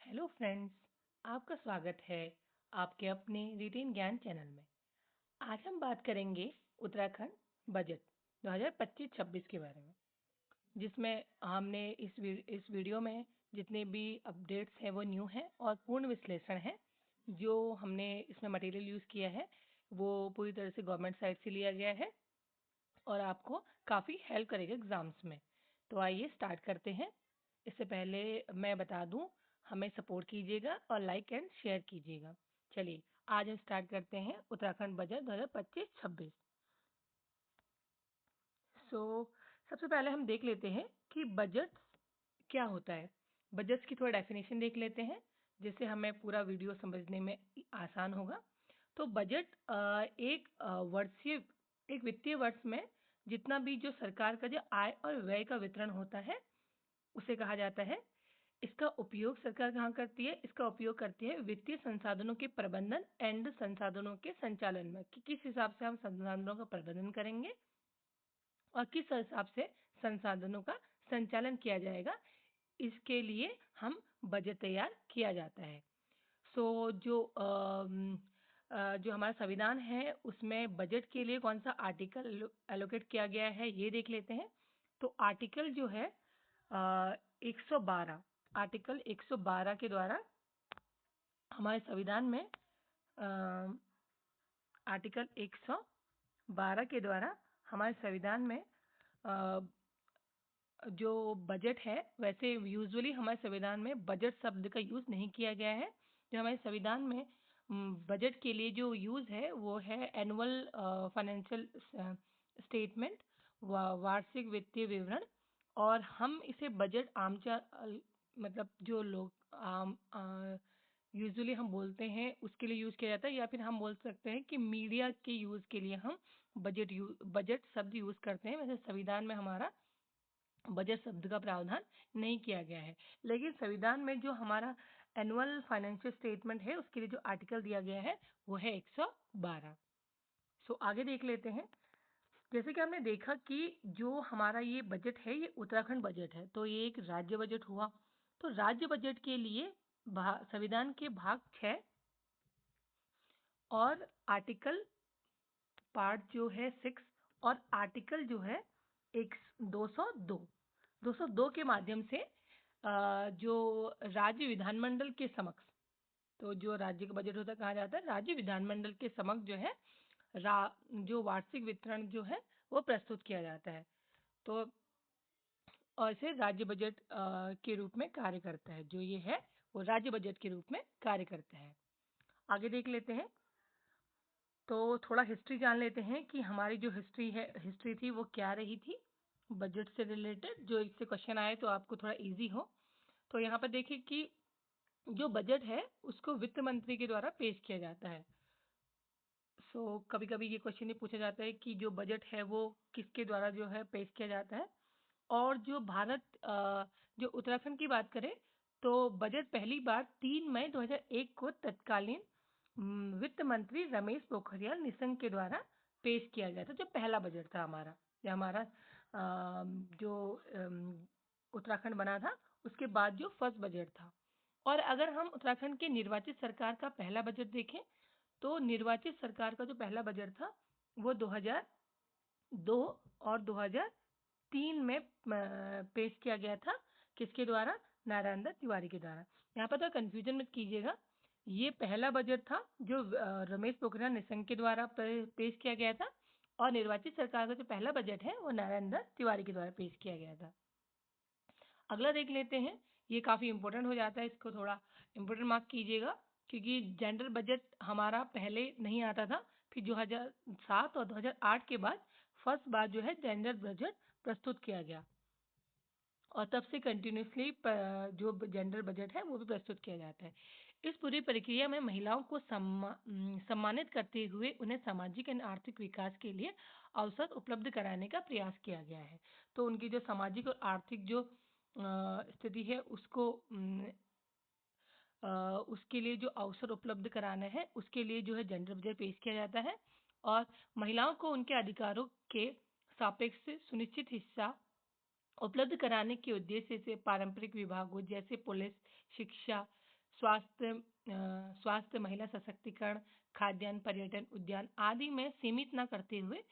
Hello friends, आपका स्वागत है आपके अपने रिटेन ज्ञान चैनल में। आज हम बात करेंगे उत्तराखंड बजट 2025-26 के बारे में, जिसमें हमने इस वीडियो में जितने भी अपडेट्स हैं वो न्यू हैं और पूर्ण विश्लेषण है। जो हमने इसमें मटेरियल यूज़ किया है वो पूरी तरह से गवर्नमेंट साइड से लिया गया है और आपको काफ़ी हेल्प करेगा एग्ज़ाम्स में। तो आइए स्टार्ट करते हैं। इससे पहले मैं बता दूं, हमें सपोर्ट कीजिएगा और लाइक एंड शेयर कीजिएगा। चलिए आज हम स्टार्ट करते हैं उत्तराखंड बजट 2025-26। सबसे पहले हम देख लेते हैं कि बजट क्या होता है। बजट्स की थोड़ा डेफिनेशन देख लेते हैं जिससे हमें पूरा वीडियो समझने में आसान होगा। तो बजट एक वित्तीय वर्ष में जितना भी जो सरकार का जो आय और व्यय का वितरण होता है उसे कहा जाता है। इसका उपयोग सरकार कहाँ करती है? इसका उपयोग करती है वित्तीय संसाधनों के प्रबंधन एंड संसाधनों के संचालन में, कि किस हिसाब से हम संसाधनों का प्रबंधन करेंगे और किस हिसाब से संसाधनों का संचालन किया जाएगा, इसके लिए हम बजट तैयार किया जाता है। जो हमारा संविधान है उसमें बजट के लिए कौन सा आर्टिकल एलोकेट किया गया है ये देख लेते हैं। तो आर्टिकल जो है 112, आर्टिकल 112 के द्वारा हमारे संविधान में आर्टिकल 112 के द्वारा हमारे संविधान में जो बजट है, वैसे यूजुअली हमारे संविधान में बजट शब्द का यूज़ नहीं किया गया है। जो हमारे संविधान में बजट के लिए जो यूज़ है वो है एनुअल फाइनेंशियल स्टेटमेंट, वार्षिक वित्तीय विवरण। और हम इसे बजट मतलब जो लोग आम यूजुअली हम बोलते हैं उसके लिए यूज़ किया जाता है, या फिर हम बोल सकते हैं कि मीडिया के यूज़ के लिए हम बजट शब्द यूज़ करते हैं। वैसे संविधान में हमारा बजट शब्द का प्रावधान नहीं किया गया है, लेकिन संविधान में जो हमारा एनुअल फाइनेंशियल स्टेटमेंट है उसके लिए जो आर्टिकल दिया गया है वो है 112। आगे देख लेते हैं। जैसे कि हमने देखा कि जो हमारा ये बजट है ये उत्तराखंड बजट है, तो ये एक राज्य बजट हुआ। तो राज्य बजट के लिए संविधान के भाग 6 और आर्टिकल पार्ट जो है 6 और आर्टिकल जो है 202 के माध्यम से जो राज्य विधानमंडल के समक्ष, तो जो राज्य का बजट होता है कहा जाता है राज्य विधानमंडल के समक्ष जो है जो वार्षिक वितरण जो है वो प्रस्तुत किया जाता है। तो और इसे राज्य बजट के रूप में कार्य करता है। जो ये है वो राज्य बजट के रूप में कार्य करता है। आगे देख लेते हैं। तो थोड़ा हिस्ट्री जान लेते हैं कि हमारी जो हिस्ट्री थी वो क्या रही थी बजट से रिलेटेड, जो इससे क्वेश्चन आए तो आपको थोड़ा इजी हो। तो यहाँ पर देखिए कि जो बजट है उसको वित्त मंत्री के द्वारा पेश किया जाता है। कभी कभी ये क्वेश्चन ये पूछा जाता है कि जो बजट है वो किसके द्वारा जो है पेश किया जाता है। और जो जो उत्तराखंड की बात करें तो बजट पहली बार 3 मई 2001 को तत्कालीन वित्त मंत्री रमेश पोखरियाल निशंक के द्वारा पेश किया गया था। जो पहला बजट था हमारा, जो हमारा जो उत्तराखंड बना था उसके बाद जो फर्स्ट बजट था। और अगर हम उत्तराखंड के निर्वाचित सरकार का पहला बजट देखें तो निर्वाचित सरकार का जो पहला बजट था वो 2002 और 2003 में पेश किया गया था। किसके द्वारा? नारायण दत्त तिवारी के द्वारा। यहाँ पर तो कंफ्यूजन मत कीजिएगा, ये पहला बजट था जो रमेश पोखरियाल निशंक के द्वारा पेश किया गया था, और निर्वाचित सरकार का जो पहला बजट है वो नारायण दत्त तिवारी के द्वारा पेश किया गया था। अगला देख लेते हैं। ये काफ़ी इंपॉर्टेंट हो जाता है, इसको थोड़ा इंपॉर्टेंट मार्क कीजिएगा, क्योंकि जनरल बजट हमारा पहले नहीं आता था। फिर 2007 और 2008 के बाद फर्स्ट बार जो है जनरल बजट प्रस्तुत किया गया, और तब से कंटिन्यूसली जो जनरल बजट है वो भी प्रस्तुत किया जाता है। इस पूरी प्रक्रिया में महिलाओं को सम्मानित करते हुए उन्हें सामाजिक एवं आर्थिक विकास के लिए अवसर उपलब्ध कराने का प्रयास किया गया है। तो उनकी जो सामाजिक और आर्थिक जो स्थिति है उसके लिए जो अवसर उपलब्ध कराना है उसके लिए जो है जनरल बजट पेश किया जाता है। और महिलाओं को उनके अधिकारों के सापेक्ष सुनिश्चित हिस्सा उपलब्ध कराने के उद्देश्य से पारंपरिक विभागों जैसे पुलिस, शिक्षा, स्वास्थ्य, महिला सशक्तिकरण, खाद्यान्न, पर्यटन, उद्यान आदि में सीमित न करते हुए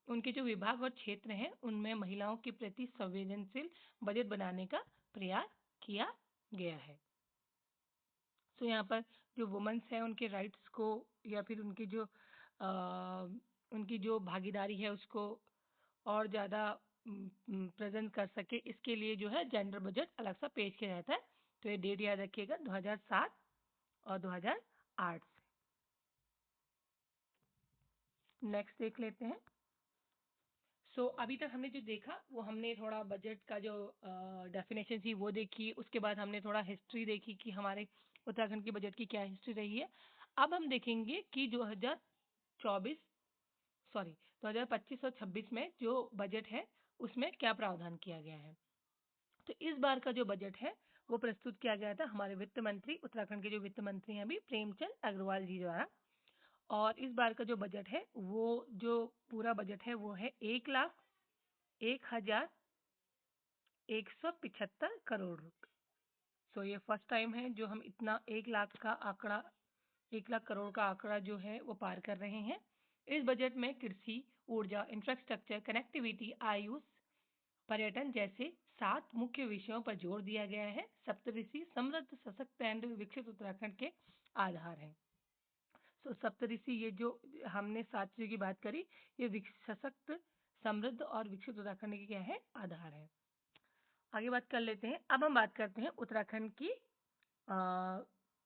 उनके जो विभाग और क्षेत्र हैं उनमें महिलाओं के प्रति संवेदनशील बजट बनाने का प्रयास किया गया है। सो यहाँ पर जो वुमेन्स हैं उनके राइट्स को या फिर उनकी जो भागीदारी है उसको और ज़्यादा प्रेजेंट कर सके, इसके लिए जो है जेंडर बजट अलग सा पेश किया जाता है। तो ये डेट याद रखिएगा 2007 और 2008 से। नेक्स्ट देख लेते हैं। सो अभी तक हमने जो देखा वो हमने थोड़ा बजट का जो डेफिनेशन थी वो देखी, उसके बाद हमने थोड़ा हिस्ट्री देखी कि हमारे उत्तराखंड की बजट की क्या हिस्ट्री रही है। अब हम देखेंगे कि 2024 सॉरी 2025 और 26 में जो बजट है उसमें क्या प्रावधान किया गया है। तो इस बार का जो बजट है वो प्रस्तुत किया गया था हमारे वित्त मंत्री, उत्तराखंड के जो वित्त मंत्री हैं अभी, प्रेमचंद अग्रवाल जी द्वारा। और इस बार का जो बजट है वो जो पूरा बजट है वो है 1,01,175 करोड़ रुपए। सो ये फर्स्ट टाइम है जो हम इतना 1 लाख करोड़ का आंकड़ा जो है वो पार कर रहे हैं। इस बजट में कृषि, ऊर्जा, इंफ्रास्ट्रक्चर, कनेक्टिविटी, आयुष, पर्यटन जैसे 7 मुख्य विषयों पर जोर दिया गया है। सप्तऋषि समृद्ध, सशक्त एंड विकसित उत्तराखंड के आधार हैं। सो सप्तऋषि ये जो हमने 7 चीज़ों की बात करी, ये सशक्त, समृद्ध और विकसित उत्तराखंड के क्या है, आधार है। आगे बात कर लेते हैं। अब हम बात करते हैं उत्तराखंड की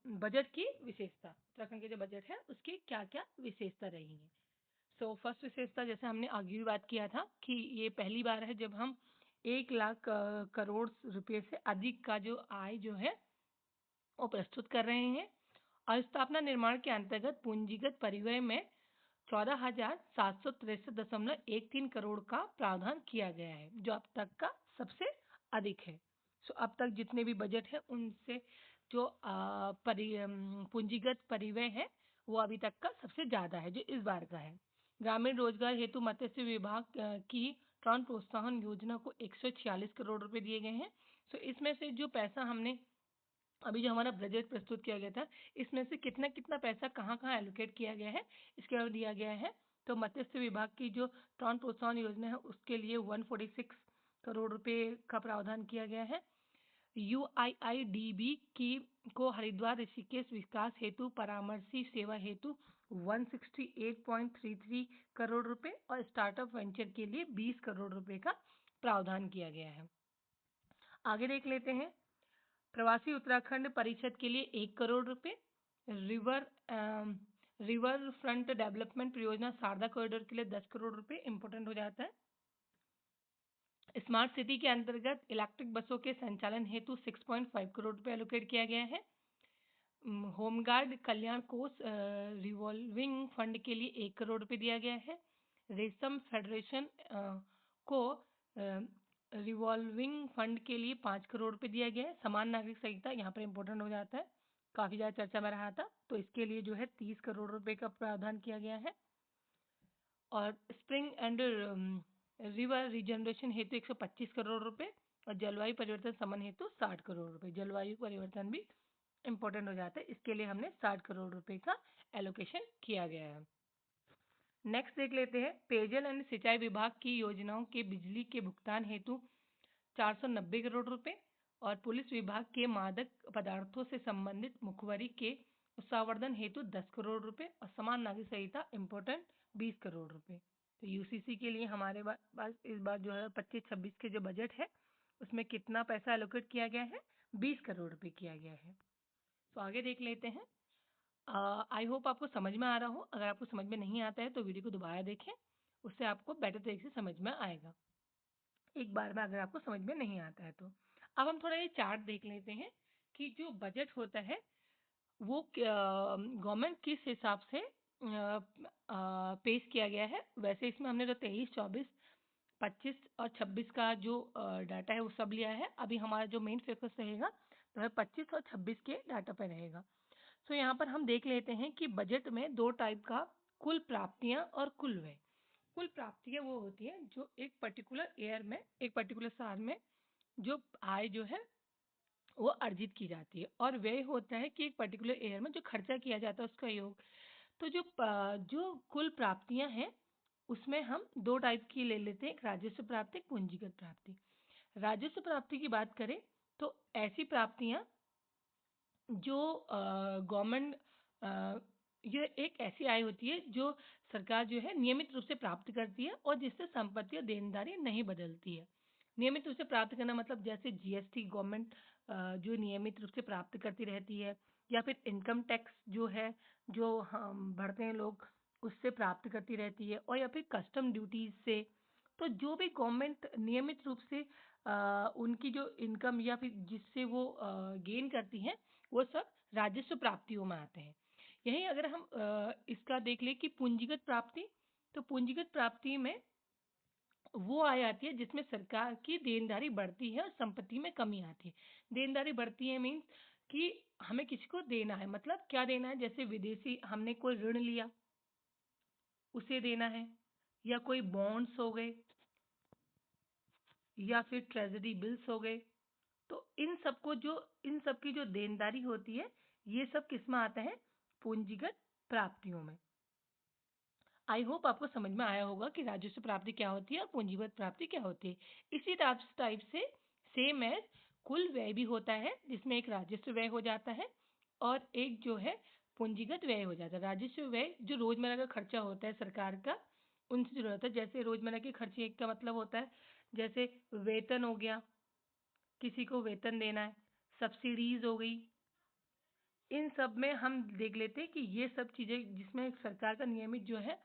बजट की विशेषता। उत्तराखंड के जो बजट है उसकी क्या क्या विशेषता रही है। सो फर्स्ट विशेषता, जैसे हमने आगे भी बात किया था कि ये पहली बार है जब हम 1 लाख करोड़ रुपए से अधिक का जो आय जो है वो प्रस्तुत कर रहे हैं। और स्थापना निर्माण के अंतर्गत पूंजीगत परिव्यय में 14,763.13 करोड़ का प्रावधान किया गया है, जो अब तक का सबसे अधिक है। सो अब तक जितने भी बजट है उनसे जो पूंजीगत परिव्यय है वो अभी तक का सबसे ज़्यादा है, जो इस बार का है। ग्रामीण रोजगार हेतु मत्स्य विभाग की ऋण प्रोत्साहन योजना को 146 करोड़ रुपए दिए गए हैं। सो इसमें से जो पैसा हमने अभी जो हमारा बजट प्रस्तुत किया गया था, इसमें से कितना कितना पैसा कहाँ कहाँ एलोकेट किया गया है इसके बारे में दिया गया है। तो मत्स्य विभाग की जो ऋण प्रोत्साहन योजना है उसके लिए 146 करोड़ रुपए का प्रावधान किया गया है। UIIDB की को हरिद्वार ऋषिकेश विकास हेतु परामर्शी सेवा हेतु 168.33 करोड़ रुपए और स्टार्टअप वेंचर के लिए 20 करोड़ रुपए का प्रावधान किया गया है। आगे देख लेते हैं। प्रवासी उत्तराखंड परिषद के लिए 1 करोड़ रुपए, रिवर फ्रंट डेवलपमेंट परियोजना शारदा कॉरिडोर के लिए 10 करोड़ रुपए इंपॉर्टेंट हो जाता है। स्मार्ट सिटी के अंतर्गत इलेक्ट्रिक बसों के संचालन हेतु 6.5 करोड़ रुपए एलोकेट किया गया है। होमगार्ड कल्याण कोष रिवॉल्विंग फंड के लिए 1 करोड़ रुपए दिया गया है। रेशम फेडरेशन को रिवॉल्विंग फंड के लिए 5 करोड़ रुपए दिया गया है। समान नागरिक संहिता यहाँ पर इंपॉर्टेंट हो जाता है, काफ़ी ज़्यादा चर्चा में रहा था, तो इसके लिए जो है 30 करोड़ रुपए का प्रावधान किया गया है। और स्प्रिंग एंड रिवर रिजनरेशन हेतु 125 करोड़ रुपए और जलवायु परिवर्तन समन हेतु 60 करोड़ रुपए। जलवायु परिवर्तन भी इंपॉर्टेंट हो जाता है, इसके लिए हमने 60 करोड़ रुपए का एलोकेशन किया गया है। नेक्स्ट देख लेते हैं। पेयजल एंड सिंचाई विभाग की योजनाओं के बिजली के भुगतान हेतु 490 करोड़ रुपए और पुलिस विभाग के मादक पदार्थों से संबंधित मुखबरी के संवर्धन हेतु 10 करोड़ रुपए और समान नागरिक संहिता इम्पोर्टेंट 20 करोड़ रुपए। तो यूसीसी के लिए हमारे पास इस बार जो है 25-26 के जो बजट है उसमें कितना पैसा एलोकेट किया गया है, 20 करोड़ रुपए किया गया है। तो आगे देख लेते हैं। आई होप आपको समझ में आ रहा हो। अगर आपको समझ में नहीं आता है तो वीडियो को दोबारा देखें, उससे आपको बेटर तरीके से समझ में आएगा एक बार में, अगर आपको समझ में नहीं आता है तो। अब हम थोड़ा ये चार्ट देख लेते हैं कि जो बजट होता है वो गवर्नमेंट किस हिसाब से पेश किया गया है। वैसे इसमें हमने जो 23, 24, 25 और 26 का जो डाटा है वो सब लिया है। अभी हमारा जो मेन फोकस रहेगा तो है 25 और 26 के डाटा पर रहेगा। सो यहाँ पर हम देख लेते हैं कि बजट में 2 टाइप का कुल प्राप्तियां और कुल व्यय। कुल प्राप्तियां वो होती है जो एक पर्टिकुलर ईयर में, एक पर्टिकुलर साल में जो आय जो है वो अर्जित की जाती है। और व्यय होता है कि एक पर्टिकुलर ईयर में जो खर्चा किया जाता है उसका योग। तो जो कुल प्राप्तियां हैं उसमें हम दो टाइप की ले लेते हैं, एक राजस्व प्राप्ति, एक पूंजीगत प्राप्ति। राजस्व प्राप्ति की बात करें तो ऐसी प्राप्तियां जो गवर्नमेंट ये एक ऐसी आय होती है जो सरकार जो है नियमित रूप से प्राप्त करती है और जिससे संपत्ति और देनदारी नहीं बदलती है। नियमित रूप से प्राप्त करना मतलब जैसे जीएसटी गवर्नमेंट जो नियमित रूप से प्राप्त करती रहती है, या फिर इनकम टैक्स जो है जो हम भरते हैं लोग उससे प्राप्त करती रहती है, और या फिर कस्टम ड्यूटीज से। तो जो भी गवर्नमेंट नियमित रूप से उनकी जो इनकम या फिर जिससे वो गेन करती हैं वो सब राजस्व प्राप्तियों में आते हैं। यहीं अगर हम इसका देख लें कि पूंजीगत प्राप्ति, तो पूंजीगत प्राप्ति में वो आय आती है जिसमें सरकार की देनदारी बढ़ती है और संपत्ति में कमी आती है। देनदारी बढ़ती है मीन्स कि हमें किसी को देना है, मतलब क्या देना है, जैसे विदेशी हमने कोई ऋण लिया उसे देना है, या कोई बॉन्ड्स हो गए, या फिर ट्रेजरी बिल्स हो गए। तो इन सब की जो देनदारी होती है ये सब किस में आता है, पूंजीगत प्राप्तियों में। आई होप आपको समझ में आया होगा कि राजस्व प्राप्ति क्या होती है और पूंजीगत प्राप्ति क्या होती है। इसी टाइप से सेम एज कुल व्यय भी होता है जिसमें एक राजस्व व्यय हो जाता है और एक जो है पूंजीगत व्यय हो जाता है। राजस्व व्यय जो रोजमर्रा का खर्चा होता है सरकार का उनसे जुड़ा होता है। जैसे रोजमर्रा के खर्चे का मतलब होता है जैसे वेतन हो गया, किसी को वेतन देना है, सब्सिडीज हो गई, इन सब में हम देख लेते हैं कि ये सब चीजें जिसमें सरकार का नियमित जो है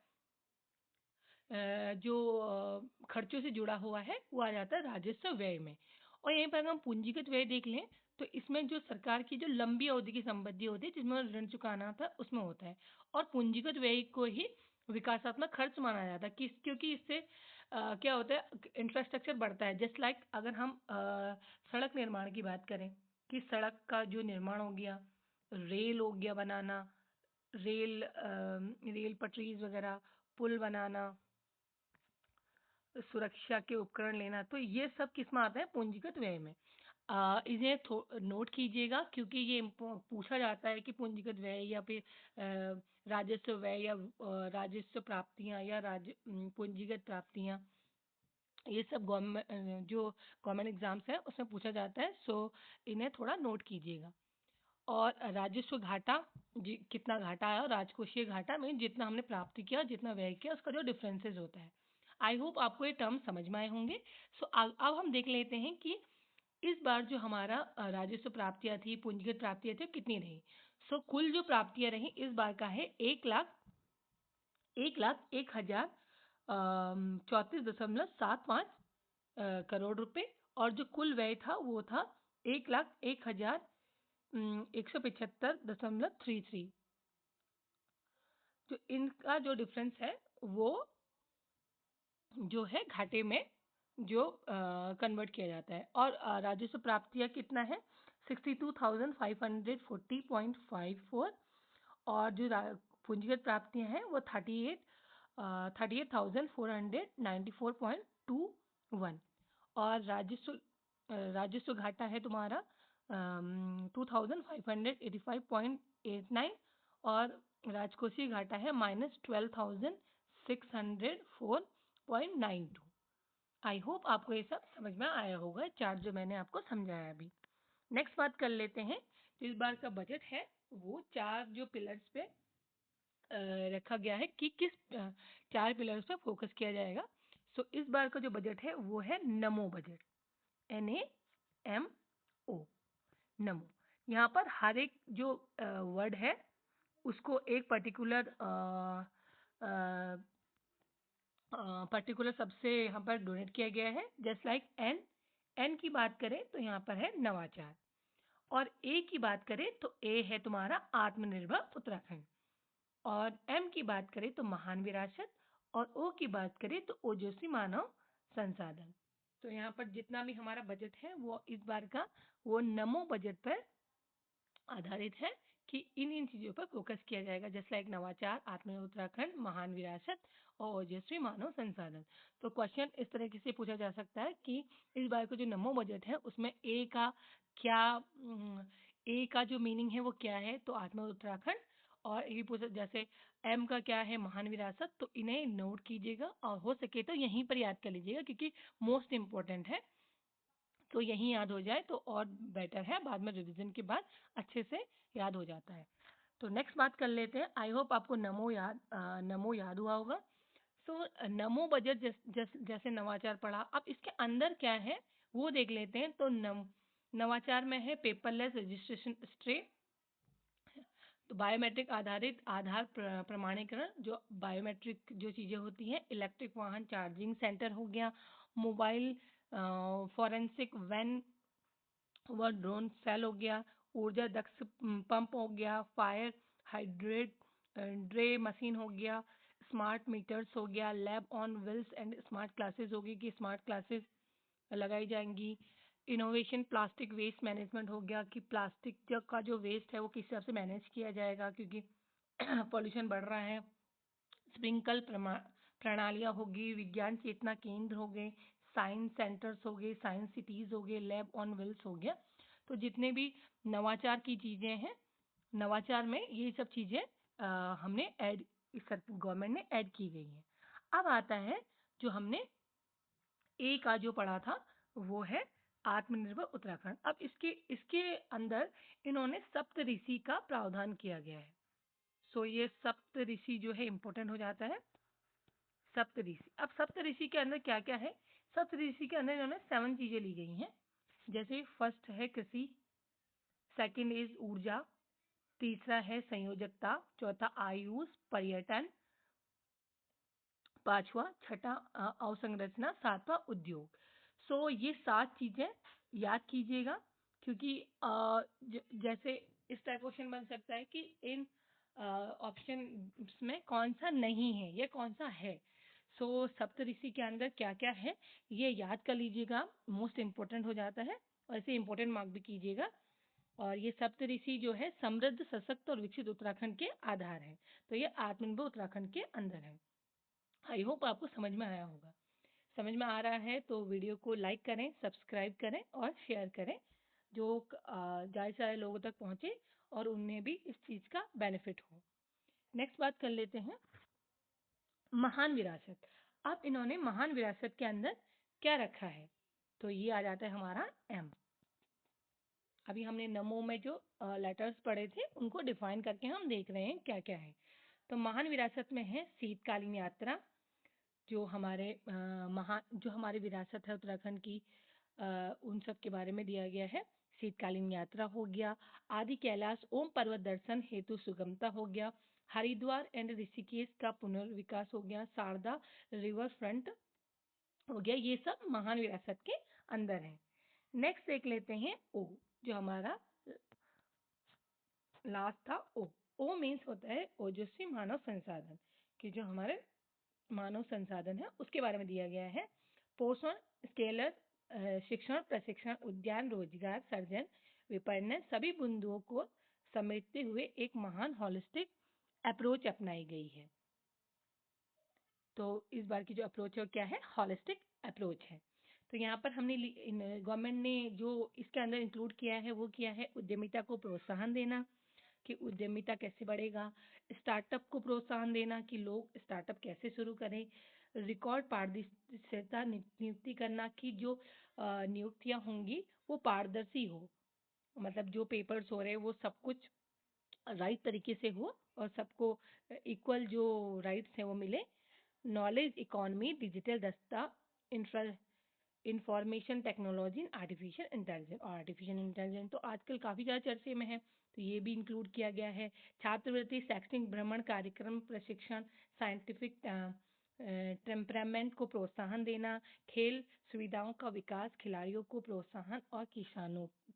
जो खर्चों से जुड़ा हुआ है वो आ जाता है राजस्व व्यय में। और यहीं पर अगर हम पूंजीगत व्यय देख लें तो इसमें जो सरकार की जो लंबी अवधि की संपत्ति होती है जिसमें ऋण चुकाना था उसमें होता है। और पूंजीगत व्यय को ही विकासात्मक खर्च माना जाता है क्योंकि इससे क्या होता है, इंफ्रास्ट्रक्चर बढ़ता है। जस्ट लाइक अगर हम सड़क निर्माण की बात करें कि सड़क का जो निर्माण हो गया, रेल हो गया बनाना, रेल पटरीज वगैरह, पुल बनाना, सुरक्षा के उपकरण लेना, तो ये सब किस में आता है, पूंजीगत व्यय में। इन्हें नोट कीजिएगा क्योंकि ये पूछा जाता है कि पूंजीगत व्यय या फिर राजस्व व्यय या राजस्व प्राप्तियां या पूंजीगत प्राप्तियां, ये सब गवर्नमेंट जो गवर्नमेंट एग्जाम्स है उसमें पूछा जाता है। सो इन्हें थोड़ा नोट कीजिएगा। और राजस्व घाटा, कितना घाटा आया, और राजकोषीय घाटा में जितना हमने प्राप्त किया जितना व्यय किया उसका जो डिफरेंसेस होता है। आई होप आपको ये टर्म समझ में आए होंगे। सो अब हम देख लेते हैं कि इस बार जो हमारा राजस्व प्राप्तियां थी, पूंजीगत प्राप्तियां थी, कितनी रही। सो कुल जो प्राप्तियां रही इस बार का है 1,01,01,000 34.75 करोड़ रुपए। और जो कुल व्यय था वो था 1,01,175.33। जो इनका जो डिफरेंस है वो जो है घाटे में जो कन्वर्ट किया जाता है। और राजस्व प्राप्तियां कितना है, 62,540.54। और जो पूंजीगत प्राप्तियां हैं वो 38,494.21। और राजस्व घाटा है तुम्हारा 2,585.89। और राजकोषीय घाटा है -12,604.92। आई होप आपको ये सब समझ में आया होगा, चार्ट जो मैंने आपको समझाया अभी। नेक्स्ट बात कर लेते हैं। तो इस बार का बजट है वो चार जो पिलर्स पे रखा गया है कि किस चार पिलर्स पे फोकस किया जाएगा। सो इस बार का जो बजट है वो है नमो बजट, NAMO, नमो। यहाँ पर हर एक जो वर्ड है उसको एक पर्टिकुलर सबसे यहाँ पर डोनेट किया गया है। जस्ट लाइक एन की बात करें तो यहाँ पर है नवाचार, और ए की बात करें तो ए है तुम्हारा आत्मनिर्भर उत्तराखंड, और एम की बात करें तो महान विरासत, और ओ की बात करें तो ओजस्वी मानव संसाधन। तो यहाँ पर जितना भी हमारा बजट है वो इस बार का वो नमो बजट पर आधारित है कि इन चीज़ों पर फोकस किया जाएगा, जैसे लाइक नवाचार, आत्मनिर्भर उत्तराखंड, महान विरासत और ओजस्वी मानव संसाधन। तो क्वेश्चन इस तरीके से पूछा जा सकता है कि इस बार का जो नमो बजट है उसमें क्या ए का जो मीनिंग है वो क्या है, तो आत्मनिर्भर उत्तराखंड। और ये पूछा जैसे एम का क्या है, महान विरासत। तो इन्हें नोट कीजिएगा और हो सके तो यहीं पर याद कर लीजिएगा क्योंकि मोस्ट इम्पोर्टेंट है, तो यहीं याद हो जाए तो और बेटर है, बाद में रिवीजन के बाद अच्छे से याद हो जाता है। तो नेक्स्ट बात कर लेते हैं। आई होप आपको नमो याद हुआ होगा। सो नमो बजट जैसे नवाचार पढ़ा, अब इसके अंदर क्या है वो देख लेते हैं। तो नवाचार में है पेपरलेस रजिस्ट्रेशन स्ट्रे, तो बायोमेट्रिक आधारित आधार प्रमाणीकरण, जो बायोमेट्रिक जो चीज़ें होती हैं, इलेक्ट्रिक वाहन चार्जिंग सेंटर हो गया, मोबाइल फॉरेंसिक वैन व ड्रोन सेल हो गया, ऊर्जा दक्ष पंप हो गया, फायर हाइड्रेट ड्रे मशीन हो गया, स्मार्ट मीटर्स हो गया, lab on wheels and smart classes होगी कि स्मार्ट क्लासेस लगाई जाएंगी। इनोवेशन प्लास्टिक वेस्ट मैनेजमेंट हो गया कि प्लास्टिक का जो वेस्ट है वो किस हिसाब से मैनेज किया जाएगा क्योंकि पॉल्यूशन बढ़ रहा है। स्प्रिंकल प्रणालियाँ होगी, विज्ञान चेतना केंद्र हो गए, साइंस सेंटर्स हो गए, साइंस सिटीज हो गए, लैब ऑन व्हील्स हो गया। तो जितने भी नवाचार की चीज़ें हैं, नवाचार में ये सब चीज़ें हमने ऐड, गवर्नमेंट ने ऐड की गई हैं। अब आता है जो हमने ए का जो पढ़ा था वो है आत्मनिर्भर उत्तराखंड। अब इसके इसके अंदर इन्होंने सप्तऋषि का प्रावधान किया गया है। सो ये सप्तऋषि जो है इम्पोर्टेंट हो जाता है। सप्तऋषि, अब सप्तऋषि के अंदर क्या क्या है, सप्तऋषि के अंदर इन्होंने 7 चीजें ली गई हैं। जैसे फर्स्ट है कृषि, सेकंड इज ऊर्जा, तीसरा है संयोजकता, चौथा आयुष पर्यटन, पांचवा छठा अवसंरचना, सातवां उद्योग। सो ये 7 चीजें याद कीजिएगा क्योंकि जैसे इस टाइप क्वेश्चन बन सकता है कि इन ऑप्शन में कौन सा नहीं है या कौन सा है। सो सप्तऋषि के अंदर क्या क्या है ये याद कर लीजिएगा, मोस्ट इम्पोर्टेंट हो जाता है और इसे इम्पोर्टेंट मार्क भी कीजिएगा। और ये सप्तऋषि जो है समृद्ध, सशक्त और विकसित उत्तराखंड के आधार है। तो ये आत्मनिर्भर उत्तराखंड के अंदर है। आई होप आपको समझ में आया होगा। समझ में आ रहा है तो वीडियो को लाइक करें, सब्सक्राइब करें और शेयर करें, जो ज़्यादा से ज़्यादा लोगों तक पहुंचे और उन्हें भी इस चीज़ का बेनिफिट हो। नेक्स्ट बात कर लेते हैं महान विरासत। अब इन्होंने महान विरासत के अंदर क्या रखा है, तो ये आ जाता है हमारा एम। अभी हमने नमो में जो लेटर्स पढ़े थे उनको डिफाइन करके हम देख रहे हैं क्या क्या है। तो महान विरासत में है शीतकालीन यात्रा, जो हमारे जो हमारी विरासत है उत्तराखंड की, उन सब के बारे में दिया गया है। शीतकालीन यात्रा हो गया, आदि कैलाश ओम पर्वत दर्शन हेतु सुगमता हो गया, हरिद्वार एंड ऋषिकेश का पुनर्विकास हो गया, शारदा रिवर फ्रंट हो गया। ये सब महान विरासत के अंदर है। नेक्स्ट देख लेते हैं ओ, जो हमारा लास्ट था ओ। ओ मीन्स होता है ओजस्वी मानव संसाधन, कि जो हमारे मानव संसाधन है उसके बारे में दिया गया है। पोषण, स्केलर, शिक्षण, प्रशिक्षण, उद्यान, रोजगार सर्जन, विपणन, सभी बिंदुओं को समेटते हुए एक महान हॉलिस्टिक अप्रोच अपनाई गई है। तो इस बार की जो अप्रोच है वो क्या है, हॉलिस्टिक अप्रोच है। तो यहाँ पर हमने गवर्नमेंट ने जो इसके अंदर इंक्लूड किया है वो किया है उद्यमिता को प्रोत्साहन देना, कि उद्यमिता कैसे बढ़ेगा, स्टार्टअप को प्रोत्साहन देना कि लोग स्टार्टअप कैसे शुरू करें, रिकॉर्ड पारदर्शिता नियुक्ति करना कि जो नियुक्तियां होंगी वो पारदर्शी हो, मतलब जो पेपर्स हो रहे हैं वो सब कुछ राइट तरीके से हो और सबको इक्वल जो राइट्स हैं वो मिले। नॉलेज इकोनॉमी, डिजिटल दस्ता, infra information technology, artificial intelligence तो आजकल काफ़ी ज़्यादा चर्चे में है, तो ये भी इंक्लूड किया गया है। छात्रवृत्ति, शैक्षणिक भ्रमण कार्यक्रम, प्रशिक्षण, साइंटिफिक टेम्परामेंट को प्रोत्साहन देना, खेल सुविधाओं का विकास, खिलाड़ियों को प्रोत्साहन और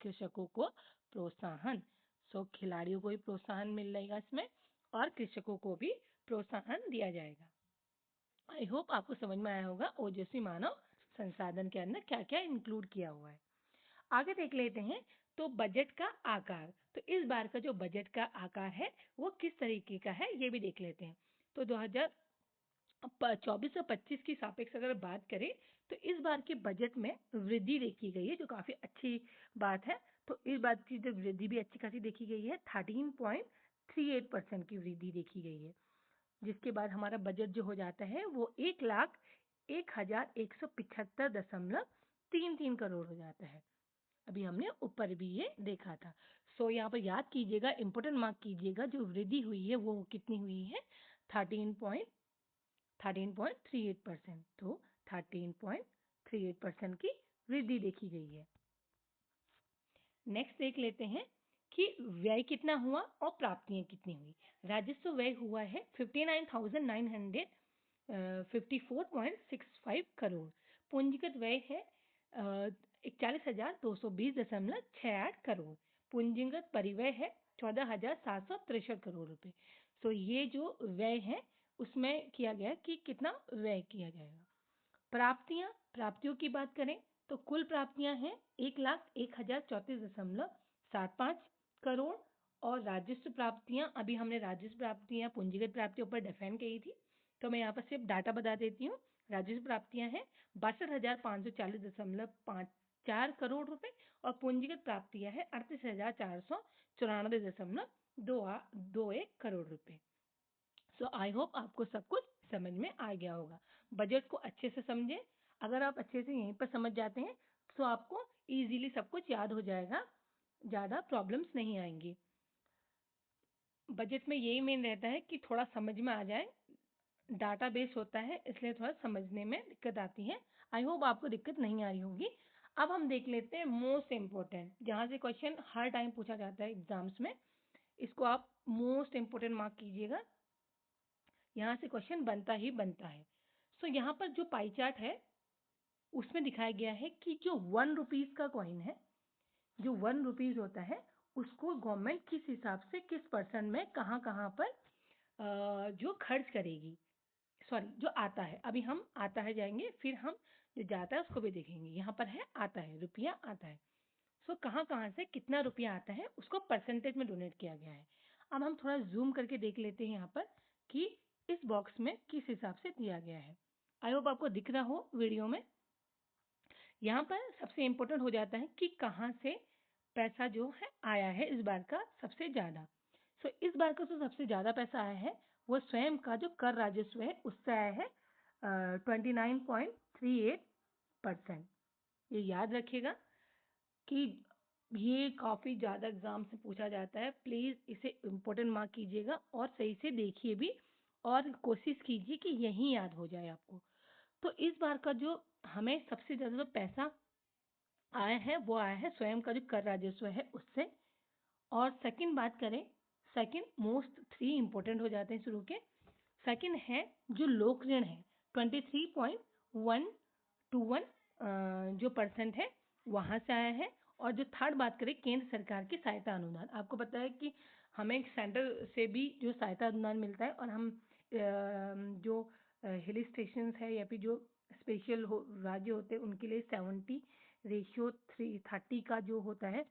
कृषकों को प्रोत्साहन। सो खिलाड़ियों को भी प्रोत्साहन मिलेगा इसमें और कृषकों को भी प्रोत्साहन दिया जाएगा। आई होप आपको समझ में आया होगा ओजस्वी मानव संसाधन के अंदर क्या क्या इंक्लूड किया हुआ है। आगे देख लेते हैं तो बजट का आकार, तो इस बार का जो बजट का आकार है वो किस तरीके का है ये भी देख लेते हैं। तो 2024 और 25 की सापेक्ष अगर बात करें तो इस बार के बजट में वृद्धि देखी गई है, जो काफ़ी अच्छी बात है। तो इस बात की जो वृद्धि भी अच्छी खासी देखी गई है, 13.38% की वृद्धि देखी गई है, जिसके बाद हमारा बजट जो हो जाता है वो 1,01,175.33 करोड़ हो जाता है। अभी हमने ऊपर भी ये देखा था। यहाँ पर याद कीजिएगा, इंपॉर्टेंट मार्क कीजिएगा, जो वृद्धि हुई है वो कितनी हुई है, 13.38%। तो 13.38% की वृद्धि देखी गई है। नेक्स्ट देख लेते हैं कि व्यय कितना हुआ और प्राप्तियां कितनी हुई। राजस्व व्यय हुआ है 59,954.65 करोड़। पूंजीगत व्यय है 41,220.68 करोड़। पूंजीगत परिव्यय है 14,763 करोड़ रुपए। ये जो व्यय है उसमें किया गया कि कितना व्यय किया जाएगा। प्राप्तियों की बात करें तो कुल प्राप्तियां हैं 1,01,034.75 करोड़। और राजस्व प्राप्तियां, अभी हमने राजस्व प्राप्तियां पूंजीगत प्राप्तियों पर डिफाइन की थी, तो मैं यहाँ पर सिर्फ डाटा बता देती हूँ। राजस्व प्राप्तियां हैं 62,540.54 करोड़ रुपए और पूंजीगत प्राप्तियां हैं 38,494.21 करोड़ रुपए। आई होप आपको सब कुछ समझ में आ गया होगा। बजट को अच्छे से समझें। अगर आप अच्छे से यहीं पर समझ जाते हैं तो आपको इजीली सब कुछ याद हो जाएगा, ज़्यादा प्रॉब्लम्स नहीं आएंगी। बजट में यही मेन रहता है कि थोड़ा समझ में आ जाए, डाटा बेस होता है इसलिए थोड़ा समझने में दिक्कत आती है। आई होप आपको दिक्कत नहीं आ रही होगी। अब हम देख लेते हैं मोस्ट इम्पोर्टेंट, जहाँ से क्वेश्चन हर टाइम पूछा जाता है एग्जाम्स में। इसको आप मोस्ट इम्पोर्टेंट मार्क कीजिएगा, यहाँ से क्वेश्चन बनता ही बनता है। यहाँ पर जो पाई चार्ट है उसमें दिखाया गया है कि जो 1 रुपीज़ का कॉइन है, जो 1 रुपीज़ होता है, उसको गवर्नमेंट किस हिसाब से किस परसेंट में कहाँ कहाँ पर जो खर्च करेगी, सॉरी जो आता है, अभी हम आता है जाएंगे, फिर हम जो जाता है उसको भी देखेंगे। यहाँ पर है आता है, रुपया आता है। कहाँ कहाँ से कितना रुपया आता है उसको परसेंटेज में डोनेट किया गया है। अब हम थोड़ा जूम करके देख लेते हैं यहाँ पर कि इस बॉक्स में किस हिसाब से दिया गया है। आई होप आपको दिख रहा हो वीडियो में। यहाँ पर सबसे इम्पोर्टेंट हो जाता है कि कहाँ से पैसा जो है आया है इस बार का सबसे ज़्यादा। इस बार का जो सबसे ज़्यादा पैसा आया है वो स्वयं का जो कर राजस्व है उससे आया है 29.38%। ये याद रखिएगा कि ये काफ़ी ज़्यादा एग्जाम से पूछा जाता है। प्लीज़ इसे इम्पोर्टेंट मार्क कीजिएगा और सही से देखिए भी और कोशिश कीजिए कि यही याद हो जाए आपको। तो इस बार का जो हमें सबसे ज़्यादा पैसा आया है वो आया है स्वयं का जो कर राजस्व है उससे। और सेकंड बात करें, सेकंड मोस्ट 3 इम्पोर्टेंट हो जाते हैं शुरू के। सेकंड है जो लोक ऋण है 23.121 जो परसेंट है वहाँ से आया है। और जो थर्ड बात करें केंद्र सरकार की सहायता अनुदान, आपको पता है कि हमें सेंटर से भी जो सहायता अनुदान मिलता है, और हम जो हिल स्टेशंस है या फिर जो स्पेशल राज्य होते हैं उनके लिए 70:330 का जो होता है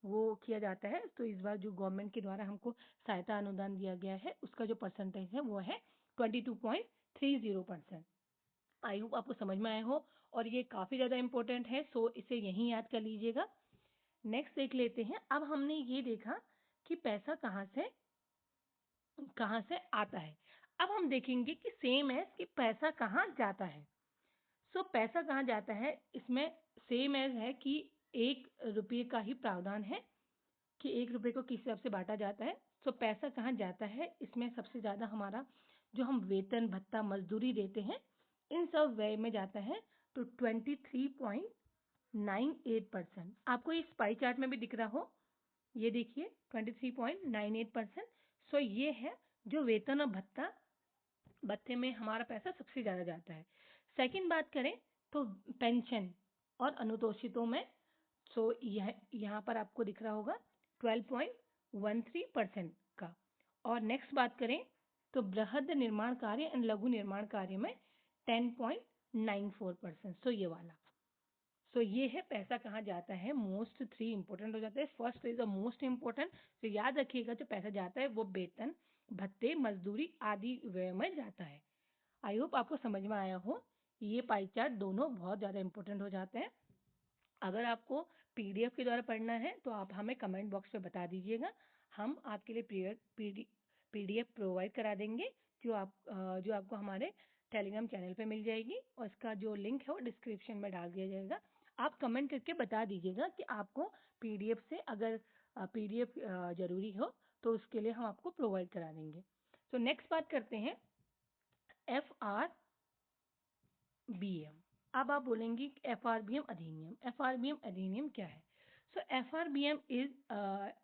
वो किया जाता है। तो इस बार जो गवर्नमेंट के द्वारा हमको सहायता अनुदान दिया गया है उसका जो परसेंटेज है वो है 22.30%। आई होप आपको समझ में आया हो और ये काफ़ी ज़्यादा इम्पोर्टेंट है, इसे यहीं याद कर लीजिएगा। नेक्स्ट देख लेते हैं। अब हमने ये देखा कि पैसा कहाँ से आता है। अब हम देखेंगे कि सेम एज कि पैसा कहाँ जाता है। पैसा कहाँ जाता है, इसमें सेम एज है कि 1 रुपये का ही प्रावधान है कि 1 रुपये को किस हिसाब से बांटा जाता है। पैसा कहाँ जाता है, इसमें सबसे ज़्यादा हमारा जो हम वेतन भत्ता मजदूरी देते हैं इन सब व्यय में जाता है। तो 23.98%, आपको इस पाई चार्ट में भी दिख रहा हो, ये देखिए 23.98%। ये है जो वेतन और भत्ते में हमारा पैसा सबसे ज़्यादा जाता है। सेकंड बात करें तो पेंशन और अनुतोषितों में, यहाँ पर आपको दिख रहा होगा 12.13% का। और नेक्स्ट बात करें तो बृहद निर्माण कार्य एंड लघु निर्माण कार्य में 10.94%। ये वाला। तो ये है पैसा कहाँ जाता है, मोस्ट 3 इंपॉर्टेंट हो जाता है। First is the most important, तो याद रखिएगा जो पैसा जाता है वो वेतन, भत्ते, मजदूरी आदि व्यय में जाता है। आई होप आपको समझ में आया हो। ये पाई चार्ट दोनों बहुत ज़्यादा इंपॉर्टेंट हो जाते हैं। अगर आपको पीडीएफ के द्वारा पढ़ना है तो आप हमें कमेंट बॉक्स में बता दीजिएगा, हम आपके लिए पीडीएफ प्रोवाइड करा देंगे, जो आपको हमारे टेलीग्राम चैनल पे मिल जाएगी, और इसका जो लिंक है वो डिस्क्रिप्शन में डाल दिया जाएगा। आप कमेंट करके बता दीजिएगा कि आपको पीडीएफ से अगर पीडीएफ ज़रूरी हो तो उसके लिए हम आपको प्रोवाइड करा देंगे। तो नेक्स्ट बात करते हैं FRBM। अब आप बोलेंगी FRBM अधिनियम, FRBM अधिनियम क्या है? सो FRBM इज,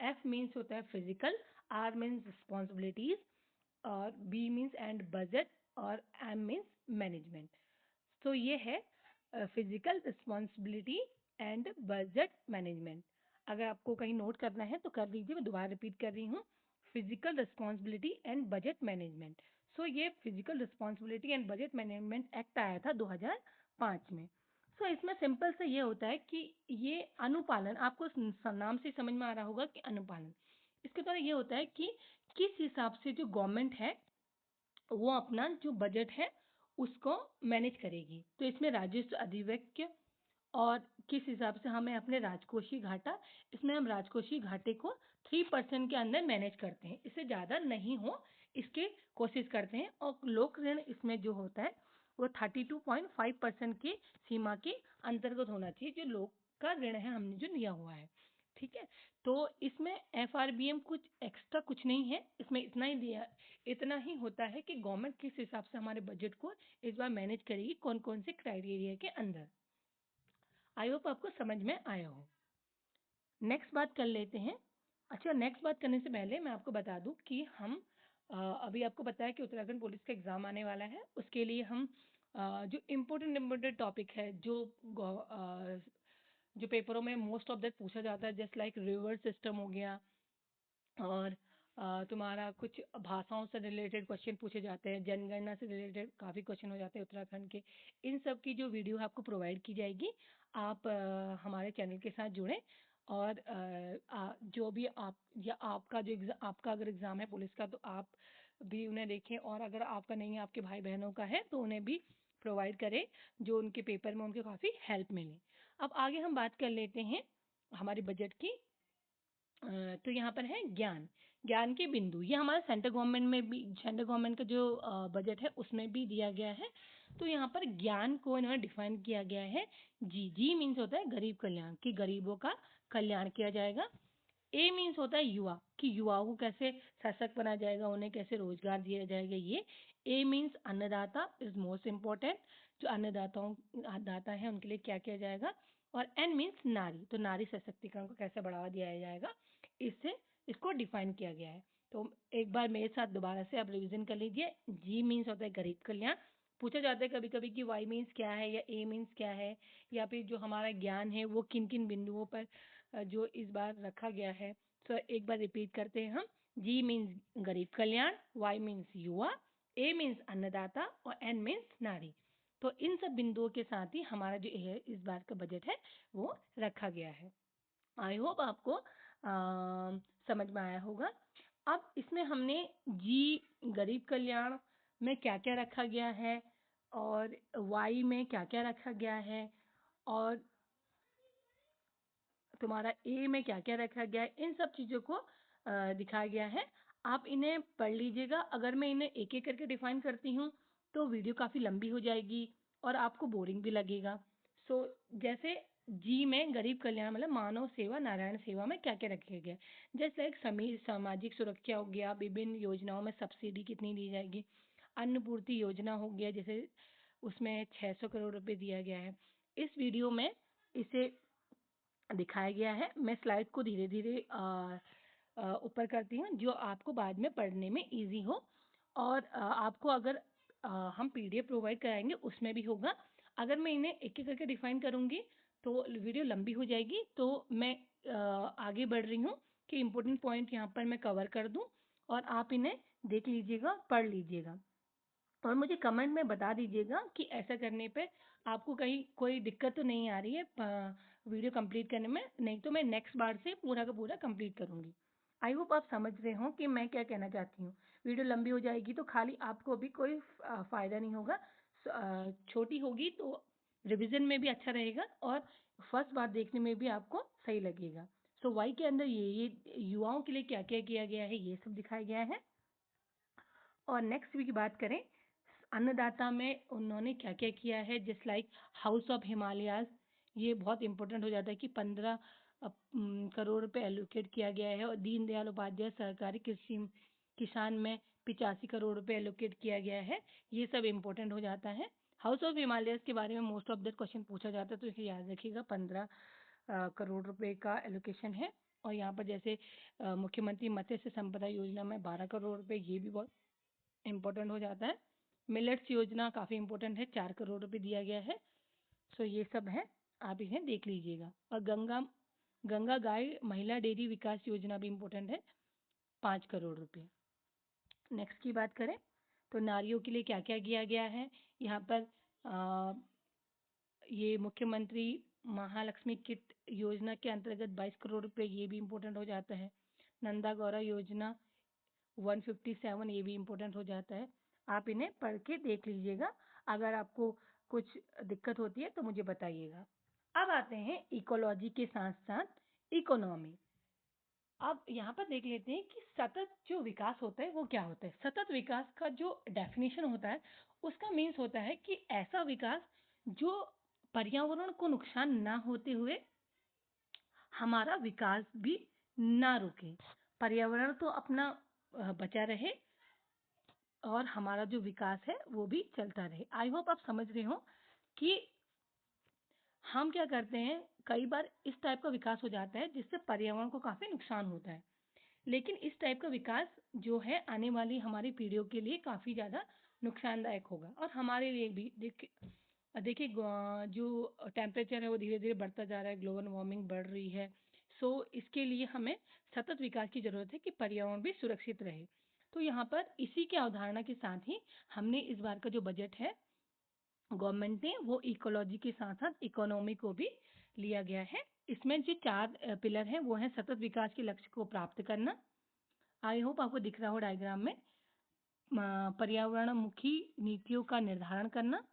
F मीन्स होता है फिजिकल, R मीन्स रिस्पॉन्सिबिलिटीज, और B मीन्स एंड बजट, और M मीन्स मैनेजमेंट। तो ये है physical responsibility and budget management. अगर आपको कहीं नोट करना है तो कर लीजिए, मैं दोबारा रिपीट कर रही हूँ, physical responsibility and budget management. So ये physical responsibility and budget management act आया था 2005 में। सो इसमें सिंपल से ये होता है कि ये अनुपालन, आपको नाम से समझ में आ रहा होगा कि अनुपालन, इसके द्वारा ये होता है कि किस हिसाब से जो गवर्नमेंट है वो अपना जो बजट है उसको मैनेज करेगी। तो इसमें राजस्व अधिव्यक्य, और किस हिसाब से हमें अपने राजकोषीय घाटा, इसमें हम राजकोषीय घाटे को 3% के अंदर मैनेज करते हैं, इससे ज़्यादा नहीं हो इसकी कोशिश करते हैं। और लोक ऋण इसमें जो होता है वो 32.5% की सीमा के अंतर्गत होना चाहिए, जो लोक का ऋण है हमने जो लिया हुआ है। ठीक है, तो इसमें FRBM कुछ एक्स्ट्रा कुछ नहीं है, इसमें इतना ही होता है कि गवर्नमेंट किस हिसाब से हमारे बजट को इस बार मैनेज करेगी, कौन कौन से क्राइटेरिया के अंदर। आई होप आपको समझ में आया हो। नेक्स्ट बात कर लेते हैं। अच्छा, नेक्स्ट बात करने से पहले मैं आपको बता दूं कि हम अभी आपको बताया कि उत्तराखंड पुलिस का एग्ज़ाम आने वाला है, उसके लिए हम जो इम्पोर्टेंट टॉपिक है जो पेपरों में मोस्ट ऑफ दैट पूछा जाता है, जस्ट लाइक रिवर सिस्टम हो गया, और तुम्हारा कुछ भाषाओं से रिलेटेड क्वेश्चन पूछे जाते हैं, जनगणना से रिलेटेड काफ़ी क्वेश्चन हो जाते हैं उत्तराखंड के। इन सब की जो वीडियो आपको प्रोवाइड की जाएगी, आप हमारे चैनल के साथ जुड़ें, और जो भी आप या आपका जो आपका अगर एग्ज़ाम है पुलिस का तो आप भी उन्हें देखें, और अगर आपका नहीं है, आपके भाई बहनों का है, तो उन्हें भी प्रोवाइड करें, जो उनके पेपर में उनके काफ़ी हेल्प मिले। अब आगे हम बात कर लेते हैं हमारे बजट की। तो यहाँ पर है ज्ञान, ज्ञान के बिंदु, ये हमारा सेंट्रल गवर्नमेंट में भी, सेंट्रल गवर्नमेंट का जो बजट है उसमें भी दिया गया है। तो यहाँ पर ज्ञान को इन्होंने डिफाइन किया गया है, जी मीन्स होता है गरीब कल्याण, कि गरीबों का कल्याण किया जाएगा। ए मीन्स होता है युवा, कि युवाओं को कैसे सशक्त बनाया जाएगा, उन्हें कैसे रोजगार दिया जाएगा। ये ए मीन्स अन्नदाता इज मोस्ट इम्पोर्टेंट, जो दाता है उनके लिए क्या किया जाएगा। और एन मीन्स नारी, तो नारी सशक्तिकरण को कैसे बढ़ावा दिया जाएगा, इससे इसको डिफाइन किया गया है। तो एक बार मेरे साथ दोबारा से आप रिवीजन कर लीजिए। जी मीन्स होता है गरीब कल्याण, पूछा जाता है कभी कभी कि वाई मीन्स क्या है या ए मीन्स क्या है, या फिर जो हमारा ज्ञान है वो किन किन बिंदुओं पर जो इस बार रखा गया है। तो एक बार रिपीट करते हैं हम। जी मीन्स गरीब कल्याण, वाई मीन्स युवा, ए मीन्स अन्नदाता, और एन मीन्स नारी। तो इन सब बिंदुओं के साथ ही हमारा जो है इस बार का बजट है वो रखा गया है। आई होप आपको समझ में आया होगा। अब इसमें हमने जी गरीब कल्याण में क्या क्या रखा गया है, और वाई में क्या क्या रखा गया है, और तुम्हारा ए में क्या क्या रखा गया है, इन सब चीज़ों को दिखाया गया है। आप इन्हें पढ़ लीजिएगा। अगर मैं इन्हें एक एक करके डिफाइन करती हूँ तो वीडियो काफ़ी लंबी हो जाएगी और आपको बोरिंग भी लगेगा। सो जैसे जी में गरीब कल्याण मतलब मानव सेवा, नारायण सेवा में क्या क्या रखा गया है, जैसे एक सामाजिक सुरक्षा हो गया, विभिन्न योजनाओं में सब्सिडी कितनी दी जाएगी, अन्नपूर्ति योजना हो गया, जैसे उसमें 600 करोड़ रुपए दिया गया है। इस वीडियो में इसे दिखाया गया है। मैं स्लाइड को धीरे धीरे ऊपर करती हूँ, जो आपको बाद में पढ़ने में इजी हो। और आपको अगर हम पीडीएफ प्रोवाइड कराएंगे उसमें भी होगा। अगर मैं इन्हें एक एक करके डिफाइन करूँगी तो वीडियो लंबी हो जाएगी, तो मैं आगे बढ़ रही हूँ कि इम्पोर्टेंट पॉइंट यहाँ पर मैं कवर कर दूँ और आप इन्हें देख लीजिएगा, पढ़ लीजिएगा। और मुझे कमेंट में बता दीजिएगा कि ऐसा करने पे आपको कहीं कोई दिक्कत तो नहीं आ रही है वीडियो कंप्लीट करने में, नहीं तो मैं नेक्स्ट बार से पूरा का पूरा कंप्लीट करूँगी। आई होप आप समझ रहे हो कि मैं क्या कहना चाहती हूँ। वीडियो लंबी हो जाएगी तो खाली आपको भी कोई फ़ायदा नहीं होगा। छोटी होगी तो रिवीजन में भी अच्छा रहेगा और फर्स्ट बार देखने में भी आपको सही लगेगा। सो वाई के अंदर ये युवाओं के लिए क्या क्या किया गया है ये सब दिखाया गया है। और नेक्स्ट वीक की बात करें, अन्नदाता में उन्होंने क्या क्या किया है, just like house of Himalayas, ये बहुत इंपॉर्टेंट हो जाता है कि 15 करोड़ रुपए एलोकेट किया गया है। और दीनदयाल उपाध्याय सहकारी कृषि किसान में 85 करोड़ रुपए एलोकेट किया गया है। ये सब इंपॉर्टेंट हो जाता है। हाउस ऑफ हिमालयाज के बारे में मोस्ट ऑफ द क्वेश्चन पूछा जाता है, तो इसे याद रखिएगा। 15 करोड़ रुपए का एलोकेशन है। और यहाँ पर जैसे मुख्यमंत्री मत्स्य संपदा योजना में 12 करोड़ रुपए, ये भी बहुत इम्पोर्टेंट हो जाता है। मिलेट्स योजना काफ़ी इम्पोर्टेंट है, 4 करोड़ रुपए दिया गया है। सो ये सब है, आप इन्हें देख लीजिएगा। और गंगा गाय महिला डेयरी विकास योजना भी इम्पोर्टेंट है, 5 करोड़ रुपए। नेक्स्ट की बात करें तो नारियों के लिए क्या क्या किया गया है, यहाँ पर ये मुख्यमंत्री महालक्ष्मी किट योजना के अंतर्गत 22 करोड़ रुपए, ये भी इम्पोर्टेंट हो जाता है। नंदा गौरा योजना 157, ये भी इम्पोर्टेंट हो जाता है। आप इन्हें पढ़ के देख लीजिएगा। अगर आपको कुछ दिक्कत होती है तो मुझे बताइएगा। अब आते हैं इकोलॉजी के साथ साथ इकोनॉमी। अब यहाँ पर देख लेते हैं कि सतत जो विकास होता है वो क्या होता है। सतत विकास का जो डेफिनेशन होता है उसका मीन्स होता है कि ऐसा विकास जो पर्यावरण को नुकसान ना होते हुए हमारा विकास भी ना रुके। पर्यावरण तो अपना बचा रहे और हमारा जो विकास है वो भी चलता रहे। आई होप आप समझ रहे हो कि हम क्या करते हैं, कई बार इस टाइप का विकास हो जाता है जिससे पर्यावरण को काफ़ी नुकसान होता है। लेकिन इस टाइप का विकास जो है आने वाली हमारी पीढ़ियों के लिए काफ़ी ज़्यादा नुकसानदायक होगा और हमारे लिए भी। देखिए जो टेम्परेचर है वो धीरे धीरे बढ़ता जा रहा है, ग्लोबल वार्मिंग बढ़ रही है। सो इसके लिए हमें सतत विकास की ज़रूरत है कि पर्यावरण भी सुरक्षित रहे। तो यहाँ पर इसी के अवधारणा के साथ ही हमने इस बार का जो बजट है गवर्नमेंट ने वो इकोलॉजी के साथ साथ इकोनॉमी को भी लिया गया है। इसमें जो 4 पिलर हैं वो हैं सतत विकास के लक्ष्य को प्राप्त करना। आई होप आपको दिख रहा हो डायग्राम में। पर्यावरणमुखी नीतियों का निर्धारण करना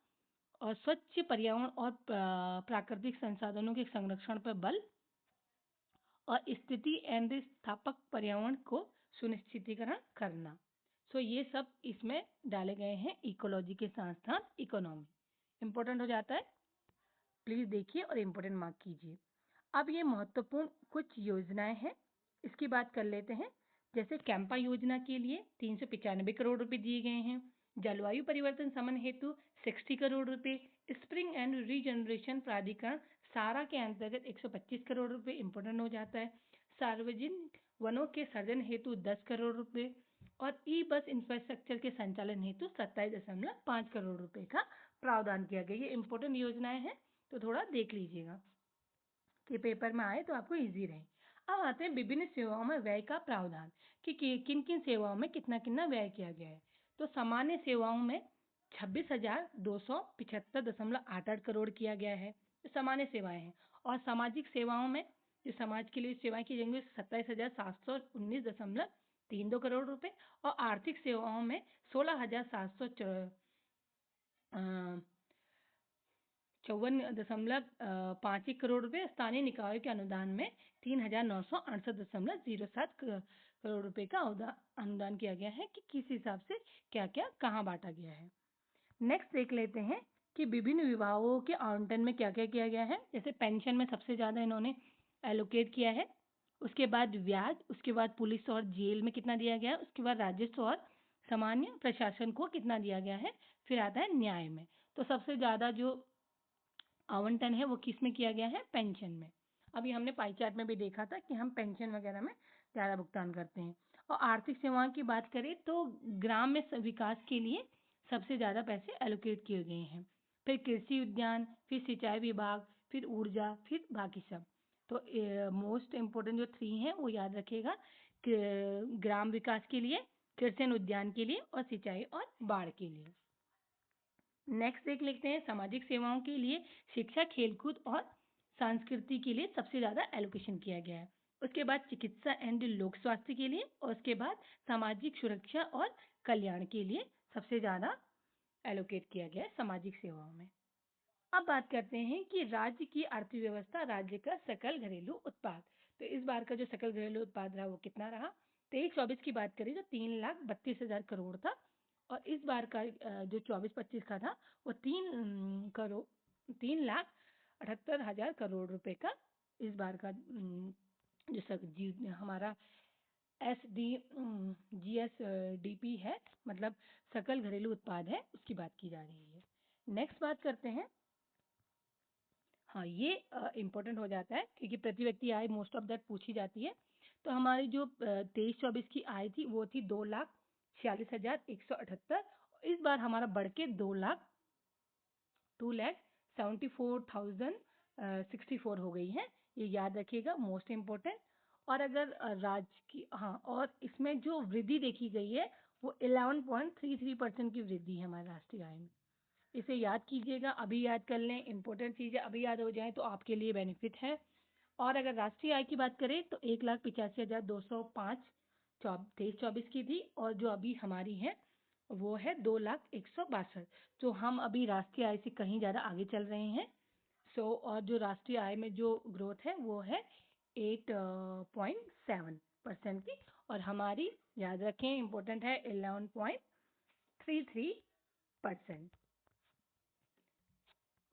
और स्वच्छ पर्यावरण और प्राकृतिक संसाधनों के संरक्षण पर बल और स्थिति एंड स्थापक पर्यावरण को सुनिश्चितीकरण करना। सो ये सब इसमें डाले गए हैं इकोलॉजी के साथ साथ इकोनॉमी। इम्पोर्टेंट हो जाता है, प्लीज़ देखिए और इम्पोर्टेंट मार्क कीजिए। अब ये महत्वपूर्ण कुछ योजनाएं हैं, इसकी बात कर लेते हैं। जैसे कैंपा योजना के लिए 395 करोड़ रुपए दिए गए हैं। जलवायु परिवर्तन समन हेतु 60 करोड़ रुपए। स्प्रिंग एंड रीजनरेशन प्राधिकरण सारा के अंतर्गत 125 करोड़ रुपए इम्पोर्टेंट हो जाता है। सार्वजनिक वनों के सृजन हेतु 10 करोड़ रुपए और ई बस इंफ्रास्ट्रक्चर के संचालन हेतु 27.5 करोड़ रुपए का प्रावधान किया गया। ये इंपॉर्टेंट योजनाएं हैं, तो थोड़ा देख लीजिएगा कि पेपर में आए तो आपको इजी रहे। अब आते हैं विभिन्न सेवाओं में व्यय का प्रावधान कि किन किन सेवाओं में कितना कितना व्यय किया गया है। तो सामान्य सेवाओं में 26,275.88 करोड़ किया गया है, तो सामान्य सेवाएं हैं। और सामाजिक सेवाओं में जो समाज के लिए सेवाएं की जाएंगी 27,719.32 करोड़ रुपए। और आर्थिक सेवाओं में 16,754.51 करोड़ रुपए। स्थानीय निकायों के अनुदान में 3,968.07 करोड़ रुपए का अनुदान किया गया है कि किस हिसाब से क्या क्या कहाँ बांटा गया है। नेक्स्ट देख लेते हैं कि विभिन्न विभागों के आवंटन में क्या क्या किया गया है। जैसे पेंशन में सबसे ज़्यादा इन्होंने एलोकेट किया है, उसके बाद ब्याज, उसके बाद पुलिस और जेल में कितना दिया गया है, उसके बाद राजस्व और सामान्य प्रशासन को कितना दिया गया है, फिर आता है न्याय में। तो सबसे ज़्यादा जो आवंटन है वो किस में किया गया है, पेंशन में। अभी हमने पाई चार्ट में भी देखा था कि हम पेंशन वगैरह में ज़्यादा भुगतान करते हैं। और आर्थिक सेवाओं की बात करें तो ग्राम में विकास के लिए सबसे ज़्यादा पैसे एलोकेट किए गए हैं, फिर कृषि उद्यान, फिर सिंचाई विभाग, फिर ऊर्जा, फिर बाकी सब। तो मोस्ट इम्पोर्टेंट जो 3 हैं वो याद रखिएगा, ग्राम विकास के लिए, कृषि उद्यान के लिए और सिंचाई और बाढ़ के लिए। नेक्स्ट देख लेते हैं, सामाजिक सेवाओं के लिए शिक्षा, खेलकूद और संस्कृति के लिए सबसे ज़्यादा एलोकेशन किया गया है। उसके बाद चिकित्सा एंड लोक स्वास्थ्य के लिए, और उसके बाद सामाजिक सुरक्षा और कल्याण के लिए सबसे ज़्यादा एलोकेट किया गया है सामाजिक सेवाओं में। अब बात करते हैं कि राज्य की अर्थव्यवस्था, राज्य का सकल घरेलू उत्पाद। तो इस बार का जो सकल घरेलू उत्पाद रहा वो कितना रहा? 23-24 की बात करें तो 3,32,000 करोड़ था, और इस बार का जो 24-25 का था वो 3,78,000 करोड़ रुपए का इस बार का जो हमारा GSDP है, मतलब सकल घरेलू उत्पाद है, उसकी बात की जा रही है। नेक्स्ट बात करते हैं, हाँ ये इम्पोर्टेंट हो जाता है क्योंकि प्रति व्यक्ति आय मोस्ट ऑफ दैट पूछी जाती है। तो हमारी जो 23-24 की आय थी वो थी 2,46,178। इस बार हमारा बढ़ के 2,74,064 हो गई है, ये याद रखिएगा, मोस्ट इम्पोर्टेंट। और अगर राज्य की, हाँ, और इसमें जो वृद्धि देखी गई है वो 11.33% की वृद्धि है हमारे राष्ट्रीय आय में। इसे याद कीजिएगा, अभी याद कर लें, इंपॉर्टेंट चीज़ें अभी याद हो जाएं तो आपके लिए बेनिफिट है। और अगर राष्ट्रीय आय की बात करें तो 1,85,205 23-24 की थी, और जो अभी हमारी है वो है 2,01,62। तो हम अभी राष्ट्रीय आय से कहीं ज़्यादा आगे चल रहे हैं। और जो राष्ट्रीय आय में जो ग्रोथ है वो है 8.7% की, और हमारी याद रखें इम्पोर्टेंट है 11.33%।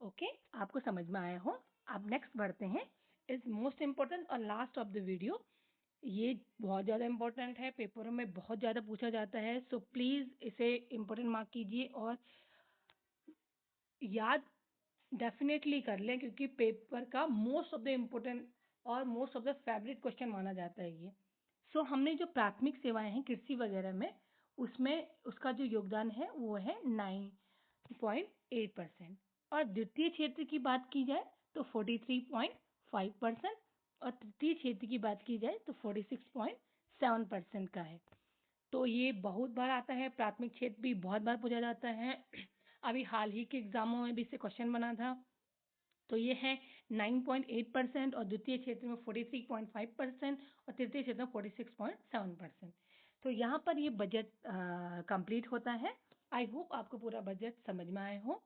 ओके, आपको समझ में आया हो। अब नेक्स्ट बढ़ते हैं, इज मोस्ट इम्पोर्टेंट और लास्ट ऑफ द वीडियो। ये बहुत ज़्यादा इम्पोर्टेंट है, पेपरों में बहुत ज़्यादा पूछा जाता है, सो प्लीज़ इसे इम्पोर्टेंट मार्क कीजिए और याद डेफिनेटली कर लें, क्योंकि पेपर का मोस्ट ऑफ द इम्पोर्टेंट और most of the favourite question माना जाता है ये। हमने जो प्राथमिक सेवाएं हैं कृषि वगैरह में, उसमें उसका जो योगदान है वो है 9.8%, और द्वितीय क्षेत्र की बात की जाए तो 43.5%, और तृतीय क्षेत्र की बात की जाए तो 46.7% का है। तो ये बहुत बार आता है, प्राथमिक क्षेत्र भी बहुत बार पूछा जाता है। अभी हाल ही के एग्जामों में भी इससे क्वेश्चन बना था। तो ये है 9.8%, और द्वितीय क्षेत्र में 43.5%, और तृतीय क्षेत्र में 46.7%। तो यहाँ पर ये बजट कंप्लीट होता है। आई होप आपको पूरा बजट समझ में आए हो,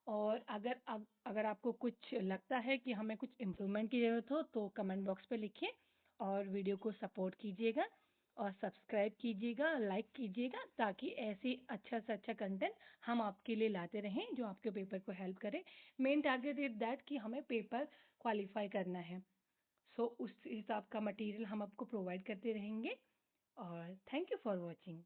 और अगर आपको कुछ लगता है कि हमें कुछ इम्प्रूवमेंट की ज़रूरत हो तो कमेंट बॉक्स पे लिखिए, और वीडियो को सपोर्ट कीजिएगा और सब्सक्राइब कीजिएगा, लाइक कीजिएगा, ताकि ऐसे अच्छा से अच्छा कंटेंट हम आपके लिए लाते रहें जो आपके पेपर को हेल्प करे। मेन टारगेट इज दैट कि हमें पेपर क्वालिफाई करना है। उस हिसाब का मटेरियल हम आपको प्रोवाइड करते रहेंगे, और थैंक यू फॉर वॉचिंग।